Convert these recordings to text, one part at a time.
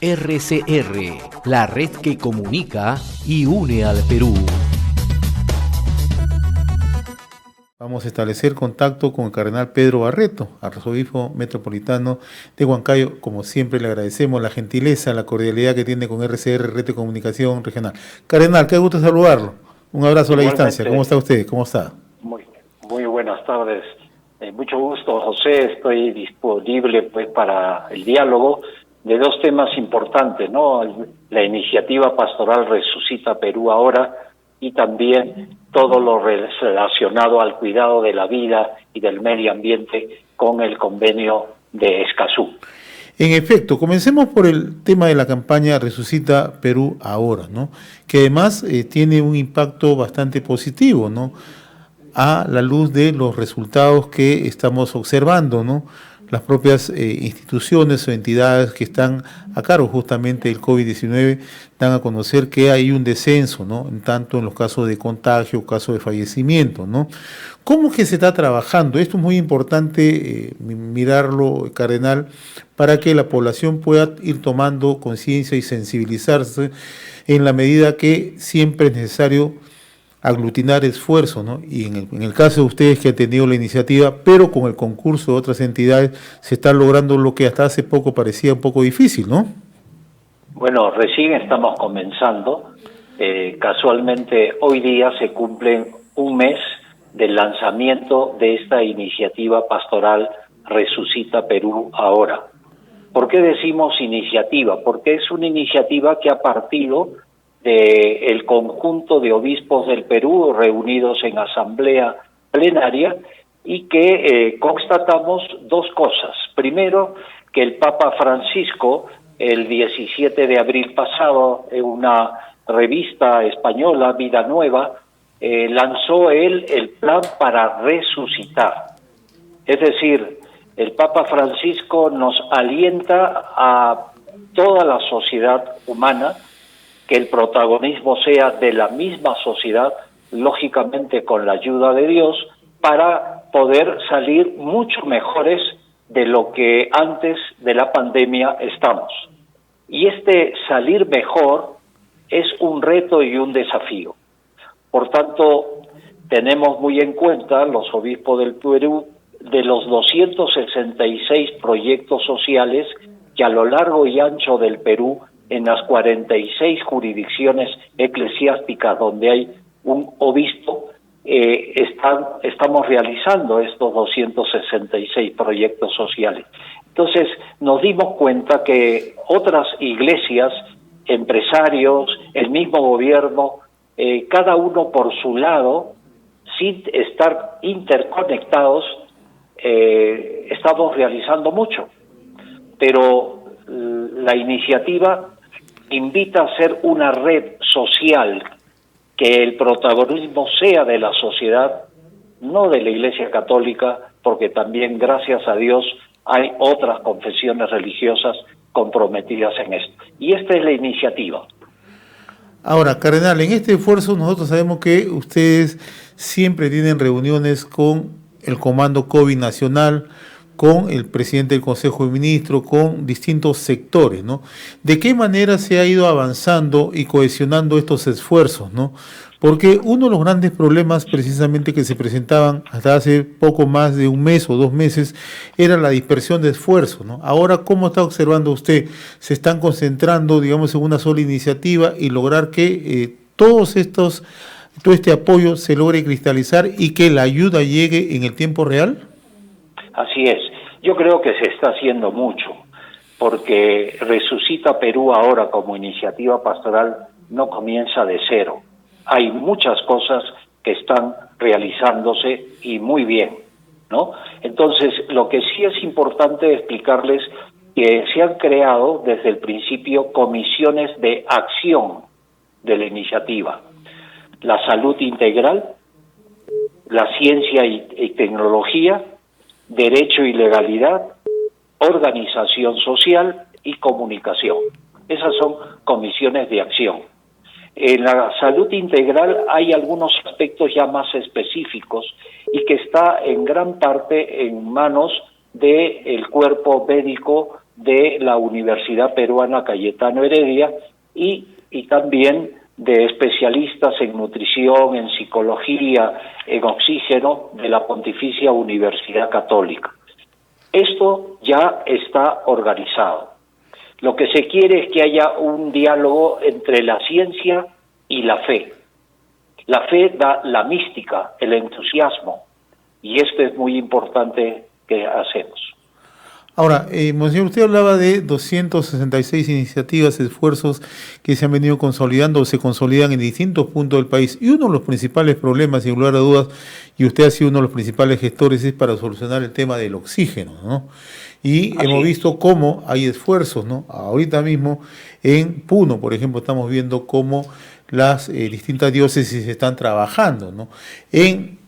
RCR, la red que comunica y une al Perú. Vamos a establecer contacto con el cardenal Pedro Barreto, arzobispo metropolitano de Huancayo. Como siempre, le agradecemos la gentileza, la cordialidad que tiene con RCR, Red de Comunicación Regional. Cardenal, qué gusto saludarlo. Un abrazo a la distancia. ¿Cómo está usted? ¿Cómo está? Muy buenas tardes. Mucho gusto, José. Estoy disponible pues para el diálogo de dos temas importantes, ¿no? La iniciativa pastoral Resucita Perú Ahora y también todo lo relacionado al cuidado de la vida y del medio ambiente con el convenio de Escazú. En efecto, comencemos por el tema de la campaña Resucita Perú Ahora, ¿no? Que además tiene un impacto bastante positivo, ¿no? A la luz de los resultados que estamos observando, ¿no? Las propias instituciones o entidades que están a cargo justamente del COVID-19 dan a conocer que hay un descenso, ¿no? En tanto en los casos de contagio, casos de fallecimiento, ¿no? ¿Cómo es que se está trabajando? Esto es muy importante mirarlo, cardenal, para que la población pueda ir tomando conciencia y sensibilizarse en la medida que siempre es necesario aglutinar esfuerzos, ¿no? Y en el caso de ustedes que han tenido la iniciativa, pero con el concurso de otras entidades, se está logrando lo que hasta hace poco parecía un poco difícil, ¿no? Bueno, recién estamos comenzando. Casualmente hoy día se cumple un mes del lanzamiento de esta iniciativa pastoral Resucita Perú Ahora. ¿Por qué decimos iniciativa? Porque es una iniciativa que ha partido del conjunto de obispos del Perú reunidos en asamblea plenaria y que constatamos dos cosas. Primero, que el Papa Francisco, el 17 de abril pasado, en una revista española, Vida Nueva, lanzó el plan para resucitar. Es decir, el Papa Francisco nos alienta a toda la sociedad humana que el protagonismo sea de la misma sociedad, lógicamente con la ayuda de Dios, para poder salir mucho mejores de lo que antes de la pandemia estamos. Y este salir mejor es un reto y un desafío. Por tanto, tenemos muy en cuenta, los obispos del Perú, de los 266 proyectos sociales que a lo largo y ancho del Perú, en las 46 jurisdicciones eclesiásticas donde hay un obispo, estamos realizando estos 266 proyectos sociales. Entonces nos dimos cuenta que otras iglesias, empresarios, el mismo gobierno, cada uno por su lado, sin estar interconectados, estamos realizando mucho. Pero la iniciativa invita a ser una red social, que el protagonismo sea de la sociedad, no de la Iglesia Católica, porque también, gracias a Dios, hay otras confesiones religiosas comprometidas en esto. Y esta es la iniciativa. Ahora, cardenal, en este esfuerzo nosotros sabemos que ustedes siempre tienen reuniones con el Comando COVID Nacional, con el presidente del Consejo de Ministros, con distintos sectores, ¿no? ¿De qué manera se ha ido avanzando y cohesionando estos esfuerzos, ¿no? Porque uno de los grandes problemas precisamente que se presentaban hasta hace poco más de un mes o 2 meses era la dispersión de esfuerzos, ¿no? Ahora, ¿cómo está observando usted? ¿Se están concentrando, digamos, en una sola iniciativa y lograr que todo este apoyo se logre cristalizar y que la ayuda llegue en el tiempo real? Así es. Yo creo que se está haciendo mucho, porque Resucita Perú Ahora como iniciativa pastoral no comienza de cero. Hay muchas cosas que están realizándose y muy bien, ¿no? Entonces, lo que sí es importante explicarles que se han creado desde el principio comisiones de acción de la iniciativa. La salud integral, la ciencia y tecnología, derecho y legalidad, organización social y comunicación. Esas son comisiones de acción. En la salud integral hay algunos aspectos ya más específicos y que está en gran parte en manos del cuerpo médico de la Universidad Peruana Cayetano Heredia y también de especialistas en nutrición, en psicología, en oxígeno de la Pontificia Universidad Católica. Esto ya está organizado. Lo que se quiere es que haya un diálogo entre la ciencia y la fe. La fe da la mística, el entusiasmo, y esto es muy importante que hacemos. Ahora, Monseñor, usted hablaba de 266 iniciativas, esfuerzos que se han venido consolidando o se consolidan en distintos puntos del país. Y uno de los principales problemas, sin lugar a dudas, y usted ha sido uno de los principales gestores, es para solucionar el tema del oxígeno, ¿no? Y hemos visto cómo hay esfuerzos, ¿no? Ahorita mismo en Puno, por ejemplo, estamos viendo cómo las distintas diócesis están trabajando, ¿no? En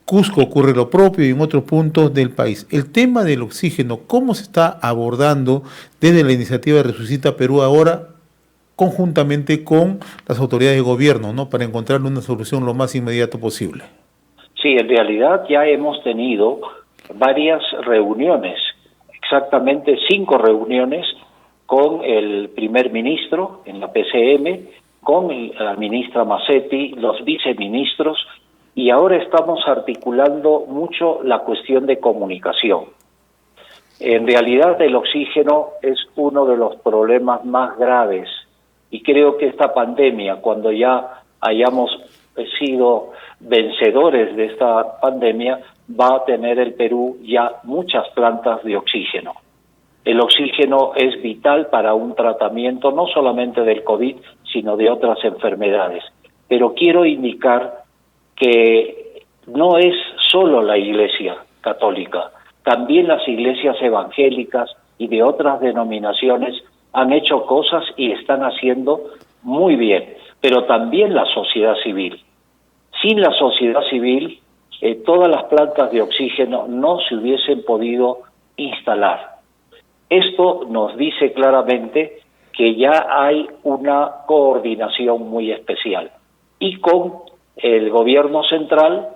Cusco ocurre lo propio y en otros puntos del país. El tema del oxígeno, ¿cómo se está abordando desde la iniciativa Resucita Perú ahora, conjuntamente con las autoridades de gobierno, ¿no? Para encontrar una solución lo más inmediato posible? Sí, en realidad ya hemos tenido varias reuniones, exactamente 5 reuniones con el primer ministro en la PCM, con la ministra Macetti, los viceministros, y ahora estamos articulando mucho la cuestión de comunicación. En realidad el oxígeno es uno de los problemas más graves y creo que esta pandemia, cuando ya hayamos sido vencedores de esta pandemia, va a tener el Perú ya muchas plantas de oxígeno. El oxígeno es vital para un tratamiento no solamente del COVID, sino de otras enfermedades. Pero quiero indicar que no es solo la Iglesia Católica, también las iglesias evangélicas y de otras denominaciones han hecho cosas y están haciendo muy bien, pero también la sociedad civil. Sin la sociedad civil, todas las plantas de oxígeno no se hubiesen podido instalar. Esto nos dice claramente que ya hay una coordinación muy especial y con el gobierno central,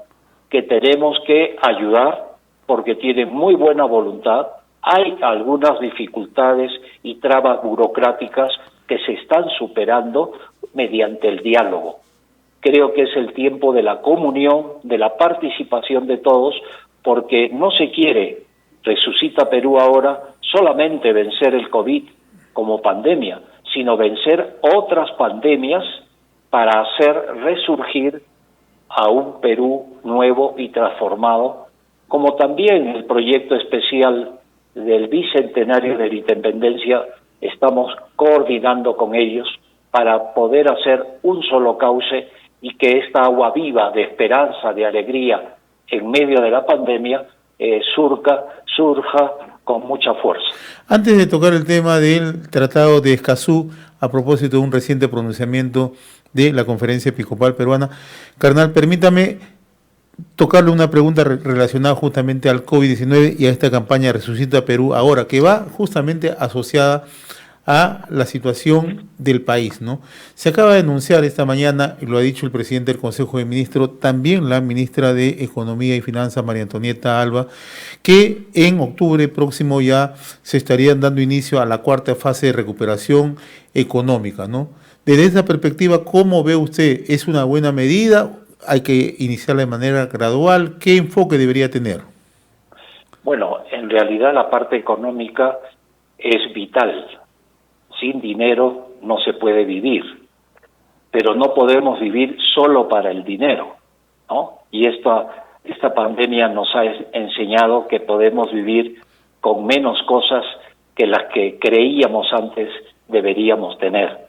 que tenemos que ayudar porque tiene muy buena voluntad. Hay algunas dificultades y trabas burocráticas que se están superando mediante el diálogo. Creo que es el tiempo de la comunión, de la participación de todos, porque no se quiere, Resucita Perú ahora, solamente vencer el COVID como pandemia, sino vencer otras pandemias para hacer resurgir a un Perú nuevo y transformado, como también el proyecto especial del Bicentenario de la Independencia, estamos coordinando con ellos para poder hacer un solo cauce y que esta agua viva de esperanza, de alegría en medio de la pandemia surja con mucha fuerza. Antes de tocar el tema del Tratado de Escazú, a propósito de un reciente pronunciamiento de la Conferencia Episcopal Peruana, carnal, permítame tocarle una pregunta relacionada justamente al COVID-19 y a esta campaña Resucita Perú ahora, que va justamente asociada a la situación del país, ¿no? Se acaba de anunciar esta mañana, y lo ha dicho el presidente del Consejo de Ministros, también la ministra de Economía y Finanzas, María Antonieta Alba, que en octubre próximo ya se estarían dando inicio a la 4ª fase de recuperación económica, ¿no? Desde esa perspectiva, ¿cómo ve usted? ¿Es una buena medida? ¿Hay que iniciarla de manera gradual? ¿Qué enfoque debería tener? Bueno, en realidad la parte económica es vital. Sin dinero no se puede vivir, pero no podemos vivir solo para el dinero, ¿no? Y esta pandemia nos ha enseñado que podemos vivir con menos cosas que las que creíamos antes deberíamos tener.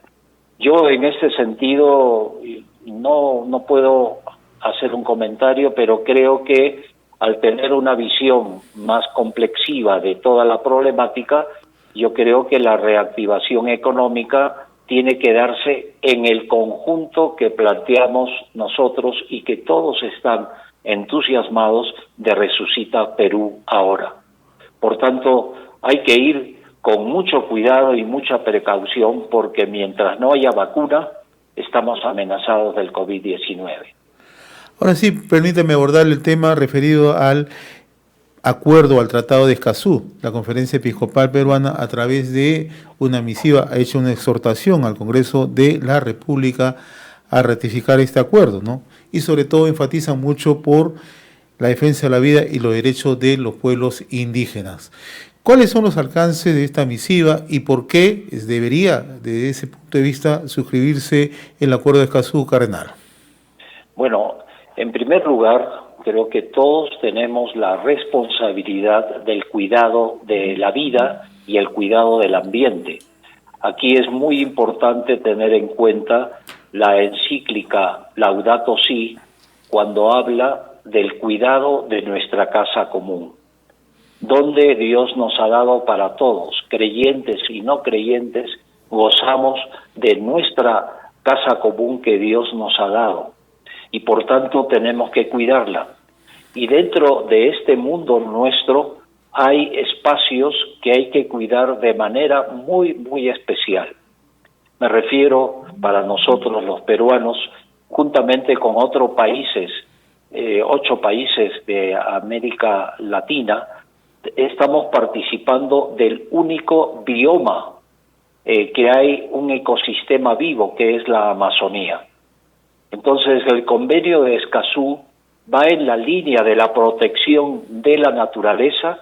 Yo en ese sentido no puedo hacer un comentario, pero creo que al tener una visión más complexiva de toda la problemática, yo creo que la reactivación económica tiene que darse en el conjunto que planteamos nosotros y que todos están entusiasmados de Resucita Perú ahora. Por tanto, hay que ir con mucho cuidado y mucha precaución porque mientras no haya vacuna, estamos amenazados del COVID-19. Ahora sí, permítame abordar el tema referido al acuerdo al Tratado de Escazú. La Conferencia Episcopal Peruana, a través de una misiva, ha hecho una exhortación al Congreso de la República a ratificar este acuerdo, ¿no? Y sobre todo enfatiza mucho por la defensa de la vida y los derechos de los pueblos indígenas. ¿Cuáles son los alcances de esta misiva y por qué debería, desde ese punto de vista, suscribirse el Acuerdo de Escazú, cardenal? Bueno, en primer lugar, creo que todos tenemos la responsabilidad del cuidado de la vida y el cuidado del ambiente. Aquí es muy importante tener en cuenta la encíclica Laudato Si, cuando habla del cuidado de nuestra casa común, donde Dios nos ha dado para todos, creyentes y no creyentes, gozamos de nuestra casa común que Dios nos ha dado, y por tanto tenemos que cuidarla. Y dentro de este mundo nuestro hay espacios que hay que cuidar de manera muy, muy especial. Me refiero, para nosotros los peruanos, juntamente con otros países, 8 países de América Latina, estamos participando del único bioma que hay un ecosistema vivo, que es la Amazonía. Entonces, el convenio de Escazú va en la línea de la protección de la naturaleza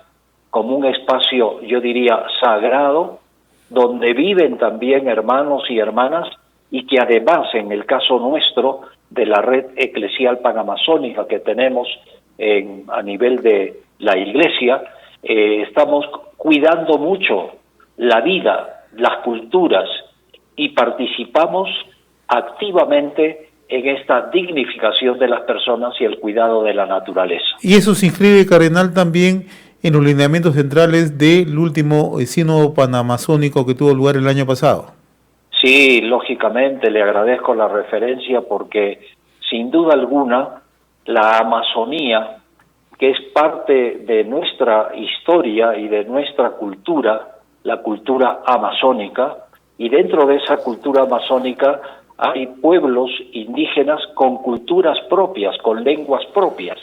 como un espacio, yo diría, sagrado, donde viven también hermanos y hermanas, y que además, en el caso nuestro, de la red eclesial panamazónica que tenemos a nivel de la Iglesia, estamos cuidando mucho la vida, las culturas, y participamos activamente en esta dignificación de las personas y el cuidado de la naturaleza. Y eso se inscribe, cardenal, también en los lineamientos centrales del último sínodo panamazónico que tuvo lugar el año pasado. Sí, lógicamente, le agradezco la referencia porque, sin duda alguna, la Amazonía, que es parte de nuestra historia y de nuestra cultura, la cultura amazónica, y dentro de esa cultura amazónica hay pueblos indígenas con culturas propias, con lenguas propias,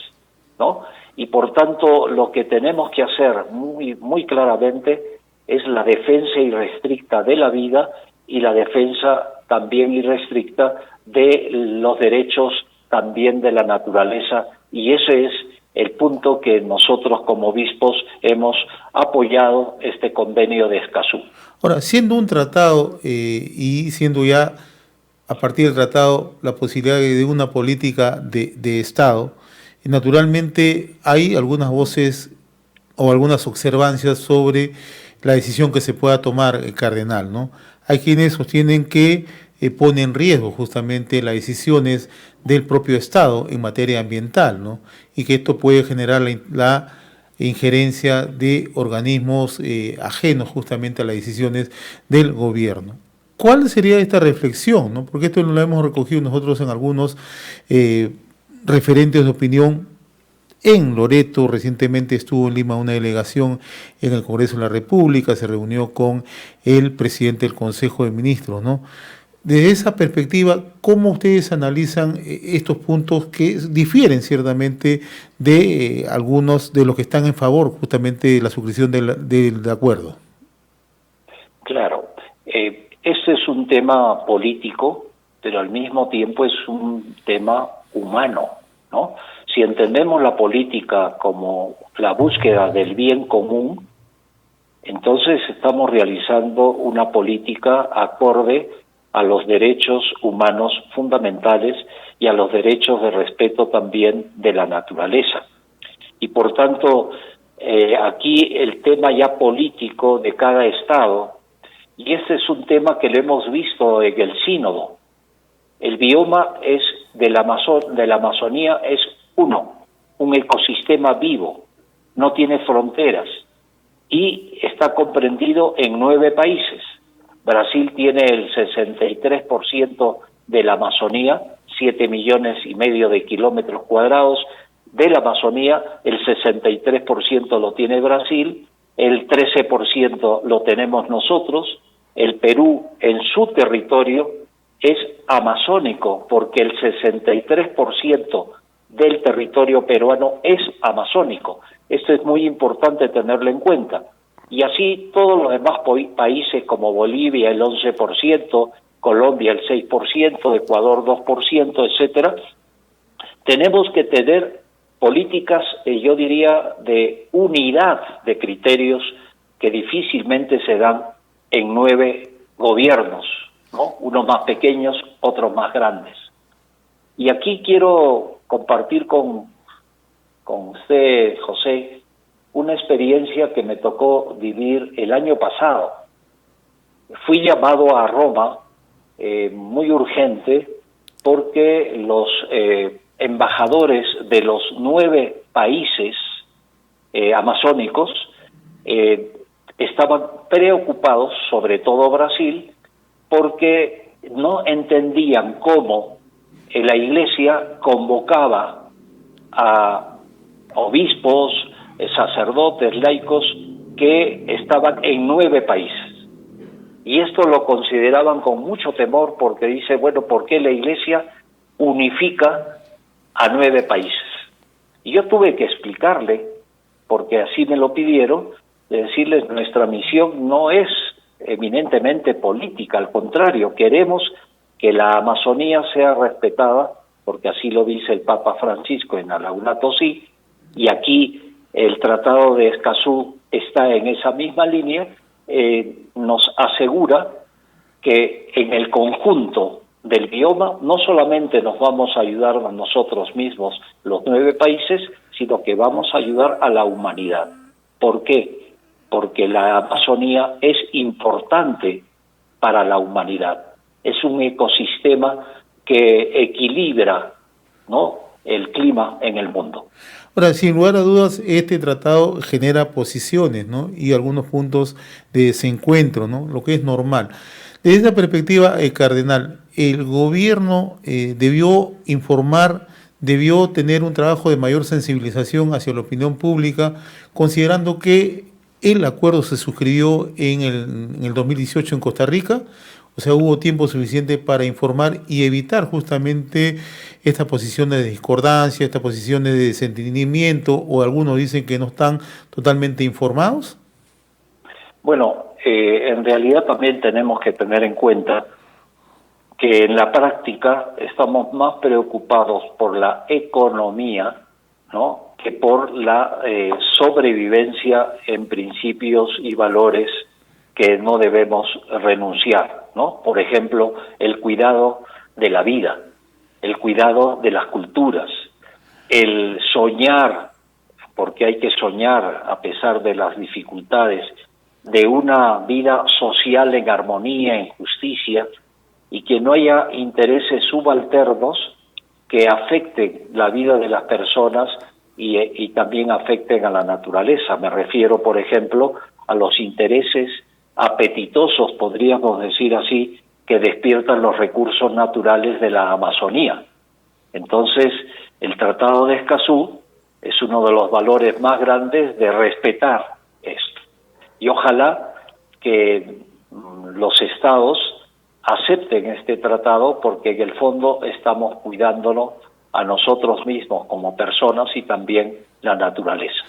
¿no? Y por tanto, lo que tenemos que hacer muy, muy claramente es la defensa irrestricta de la vida y la defensa también irrestricta de los derechos también de la naturaleza, y ese es el punto que nosotros como obispos hemos apoyado este convenio de Escazú. Ahora, siendo un tratado y siendo ya a partir del tratado la posibilidad de una política de Estado, naturalmente hay algunas voces o algunas observancias sobre la decisión que se pueda tomar, cardenal, ¿no? Hay quienes sostienen que pone en riesgo justamente las decisiones del propio Estado en materia ambiental, ¿no? Y que esto puede generar la injerencia de organismos ajenos justamente a las decisiones del gobierno. ¿Cuál sería esta reflexión, ¿no? Porque esto lo hemos recogido nosotros en algunos referentes de opinión. En Loreto recientemente estuvo en Lima una delegación en el Congreso de la República, se reunió con el presidente del Consejo de Ministros, ¿no? Desde esa perspectiva, ¿cómo ustedes analizan estos puntos que difieren ciertamente de algunos de los que están en favor justamente de la suscripción del acuerdo? Claro, este es un tema político, pero al mismo tiempo es un tema humano, ¿no? Si entendemos la política como la búsqueda del bien común, entonces estamos realizando una política acorde a los derechos humanos fundamentales y a los derechos de respeto también de la naturaleza. Y por tanto, aquí el tema ya político de cada Estado, y este es un tema que lo hemos visto en el sínodo. El bioma es de la Amazonía es uno, un ecosistema vivo, no tiene fronteras y está comprendido en 9 países. Brasil tiene el 63% de la Amazonía, 7,5 millones de kilómetros cuadrados de la Amazonía, el 63% lo tiene Brasil, el 13% lo tenemos nosotros, el Perú en su territorio es amazónico porque el 63% del territorio peruano es amazónico. Esto es muy importante tenerlo en cuenta. Y así todos los demás países como Bolivia el 11%, Colombia el 6%, Ecuador 2%, etcétera, tenemos que tener políticas, yo diría, de unidad de criterios que difícilmente se dan en 9 gobiernos, ¿no? Unos más pequeños, otros más grandes. Y aquí quiero compartir con usted, José, una experiencia que me tocó vivir el año pasado. Fui llamado a Roma muy urgente porque los embajadores de los 9 países amazónicos estaban preocupados, sobre todo Brasil, porque no entendían cómo la Iglesia convocaba a obispos, sacerdotes, laicos que estaban en 9 países. Y esto lo consideraban con mucho temor porque dice, bueno, ¿por qué la Iglesia unifica a 9 países? Y yo tuve que explicarle, porque así me lo pidieron, de decirles, nuestra misión no es eminentemente política, al contrario, queremos que la Amazonía sea respetada, porque así lo dice el Papa Francisco en Laudato Si, y aquí el Tratado de Escazú está en esa misma línea, nos asegura que en el conjunto del bioma no solamente nos vamos a ayudar a nosotros mismos, los 9 países, sino que vamos a ayudar a la humanidad. ¿Por qué? Porque la Amazonía es importante para la humanidad. Es un ecosistema que equilibra, ¿no?, el clima en el mundo. Ahora, sin lugar a dudas, este tratado genera posiciones, ¿no?, y algunos puntos de desencuentro, ¿no?, lo que es normal. Desde esta perspectiva, cardenal, el gobierno debió informar, debió tener un trabajo de mayor sensibilización hacia la opinión pública, considerando que el acuerdo se suscribió en el 2018 en Costa Rica. O sea, hubo tiempo suficiente para informar y evitar justamente estas posiciones de discordancia, estas posiciones de desentendimiento, o algunos dicen que no están totalmente informados. Bueno, en realidad también tenemos que tener en cuenta que en la práctica estamos más preocupados por la economía, ¿no?, que por la sobrevivencia en principios y valores que no debemos renunciar, ¿no? Por ejemplo, el cuidado de la vida, el cuidado de las culturas, el soñar, porque hay que soñar a pesar de las dificultades, de una vida social en armonía, en justicia, y que no haya intereses subalternos que afecten la vida de las personas y también afecten a la naturaleza. Me refiero, por ejemplo, a los intereses apetitosos, podríamos decir así, que despiertan los recursos naturales de la Amazonía. Entonces, el Tratado de Escazú es uno de los valores más grandes de respetar esto. Y ojalá que los estados acepten este tratado, porque en el fondo estamos cuidándolo a nosotros mismos como personas y también la naturaleza.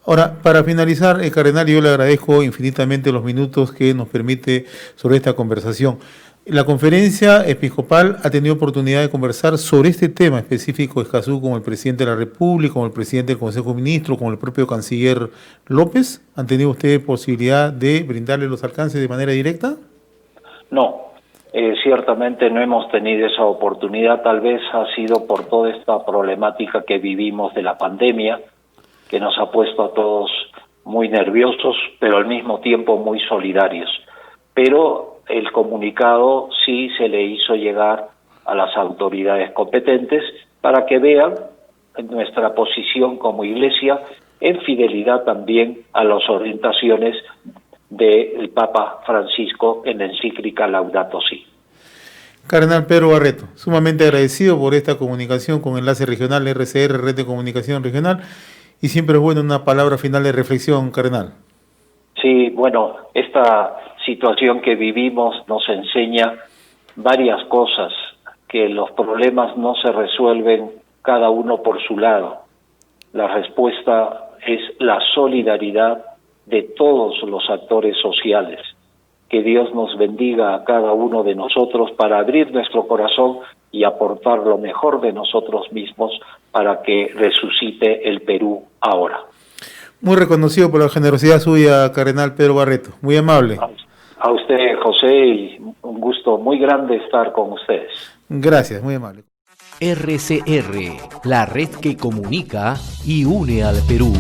Ahora, para finalizar, cardenal, yo le agradezco infinitamente los minutos que nos permite sobre esta conversación. La conferencia episcopal ha tenido oportunidad de conversar sobre este tema específico de Escazú con el presidente de la República, con el presidente del Consejo de Ministros, con el propio canciller López. ¿Han tenido ustedes posibilidad de brindarle los alcances de manera directa? No, ciertamente no hemos tenido esa oportunidad. Tal vez ha sido por toda esta problemática que vivimos de la pandemia, que nos ha puesto a todos muy nerviosos, pero al mismo tiempo muy solidarios. Pero el comunicado sí se le hizo llegar a las autoridades competentes para que vean nuestra posición como Iglesia en fidelidad también a las orientaciones del Papa Francisco en la encíclica Laudato Si. Cardenal Pedro Barreto, sumamente agradecido por esta comunicación con Enlace Regional RCR, Red de Comunicación Regional, y siempre es bueno una palabra final de reflexión, cardenal. Sí, bueno, esta situación que vivimos nos enseña varias cosas, que los problemas no se resuelven cada uno por su lado. La respuesta es la solidaridad de todos los actores sociales. Que Dios nos bendiga a cada uno de nosotros para abrir nuestro corazón y aportar lo mejor de nosotros mismos para que resucite el Perú ahora. Muy reconocido por la generosidad suya, Cardenal Pedro Barreto. Muy amable. A usted, José, y un gusto muy grande estar con ustedes. Gracias, muy amable. RCR, la red que comunica y une al Perú.